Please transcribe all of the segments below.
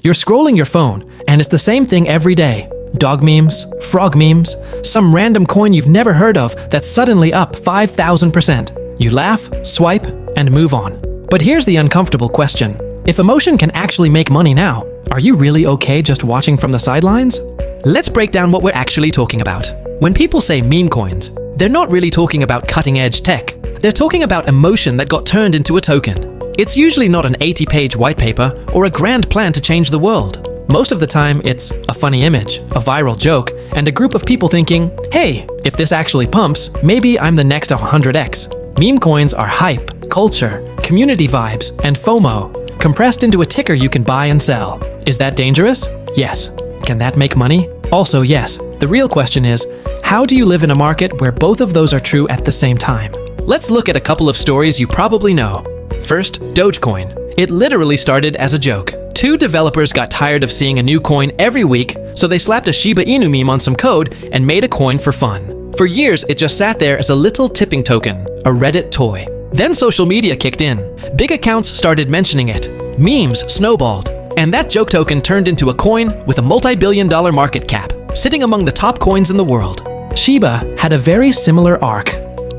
You're scrolling your phone, and it's the same thing every day. Dog memes, frog memes, some random coin you've never heard of that's suddenly up 5,000%. You laugh, swipe, and move on. But here's the uncomfortable question. If emotion can actually make money now, are you really okay just watching from the sidelines? Let's break down what we're actually talking about. When people say meme coins, they're not really talking about cutting-edge tech. They're talking about emotion that got turned into a token. It's usually not an 80-page white paper or a grand plan to change the world. Most of the time, it's a funny image, a viral joke, and a group of people thinking, hey, if this actually pumps, maybe I'm the next 100x. Meme coins are hype, culture, community vibes, and FOMO, compressed into a ticker you can buy and sell. Is that dangerous? Yes. Can that make money? Also yes. The real question is, how do you live in a market where both of those are true at the same time? Let's look at a couple of stories you probably know. First, Dogecoin. It literally started as a joke. Two developers got tired of seeing a new coin every week, so they slapped a Shiba Inu meme on some code and made a coin for fun. For years, it just sat there as a little tipping token, a Reddit toy. Then social media kicked in. Big accounts started mentioning it. Memes snowballed. And that joke token turned into a coin with a multi-billion-dollar market cap, sitting among the top coins in the world. Shiba had a very similar arc.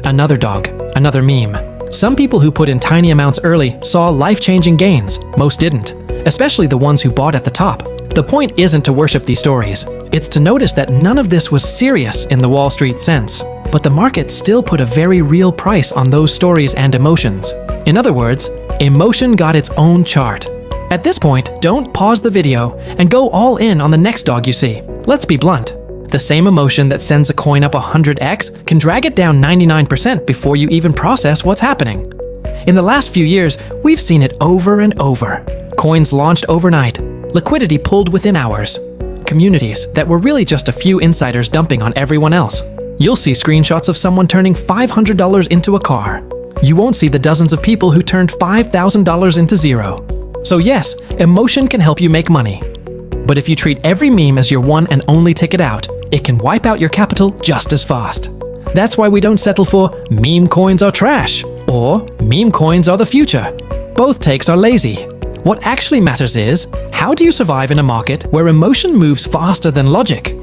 Another dog, another meme. Some people who put in tiny amounts early saw life-changing gains. Most didn't, especially the ones who bought at the top. The point isn't to worship these stories. It's to notice that none of this was serious in the Wall Street sense. But the market still put a very real price on those stories and emotions. In other words, emotion got its own chart. At this point, don't pause the video and go all in on the next dog you see. Let's be blunt. The same emotion that sends a coin up 100x can drag it down 99% before you even process what's happening. In the last few years, we've seen it over and over. Coins launched overnight, liquidity pulled within hours, communities that were really just a few insiders dumping on everyone else. You'll see screenshots of someone turning $500 into a car. You won't see the dozens of people who turned $5,000 into zero. So yes, emotion can help you make money. But if you treat every meme as your one and only ticket out, it can wipe out your capital just as fast. That's why we don't settle for meme coins are trash or meme coins are the future. Both takes are lazy. What actually matters is, how do you survive in a market where emotion moves faster than logic?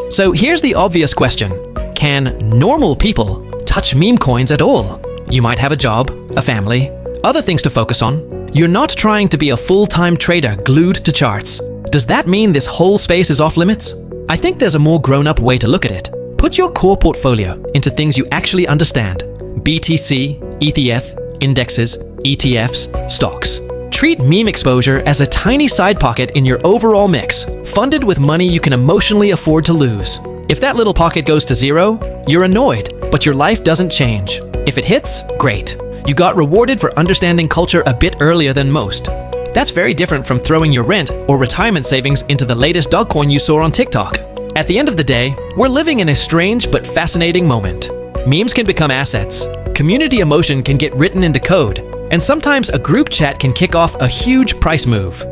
So here's the obvious question. Can normal people touch meme coins at all? You might have a job, a family, other things to focus on. You're not trying to be a full-time trader glued to charts. Does that mean this whole space is off limits? I think there's a more grown-up way to look at it. Put your core portfolio into things you actually understand. BTC, ETH, indexes, ETFs, stocks. Treat meme exposure as a tiny side pocket in your overall mix, funded with money you can emotionally afford to lose. If that little pocket goes to zero, you're annoyed, but your life doesn't change. If it hits, great. You got rewarded for understanding culture a bit earlier than most. That's very different from throwing your rent or retirement savings into the latest dog coin you saw on TikTok. At the end of the day, we're living in a strange but fascinating moment. Memes can become assets, community emotion can get written into code, and sometimes a group chat can kick off a huge price move.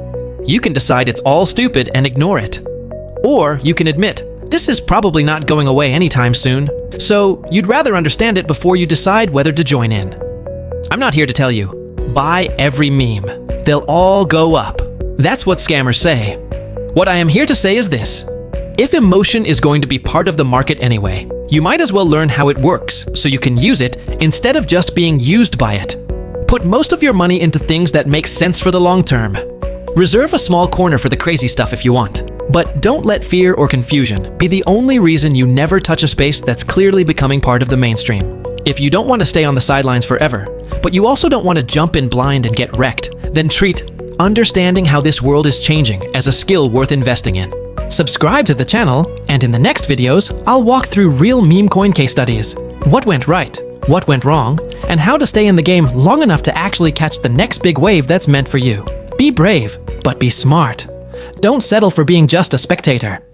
You can decide it's all stupid and ignore it. Or you can admit, this is probably not going away anytime soon, so you'd rather understand it before you decide whether to join in. I'm not here to tell you, buy every meme. They'll all go up. That's what scammers say. What I am here to say is this. If emotion is going to be part of the market anyway, you might as well learn how it works so you can use it instead of just being used by it. Put most of your money into things that make sense for the long term. Reserve a small corner for the crazy stuff if you want. But don't let fear or confusion be the only reason you never touch a space that's clearly becoming part of the mainstream. If you don't want to stay on the sidelines forever, but you also don't want to jump in blind and get wrecked, then treat understanding how this world is changing as a skill worth investing in. Subscribe to the channel, and in the next videos, I'll walk through real meme coin case studies. What went right, what went wrong, and how to stay in the game long enough to actually catch the next big wave that's meant for you. Be brave, but be smart. Don't settle for being just a spectator.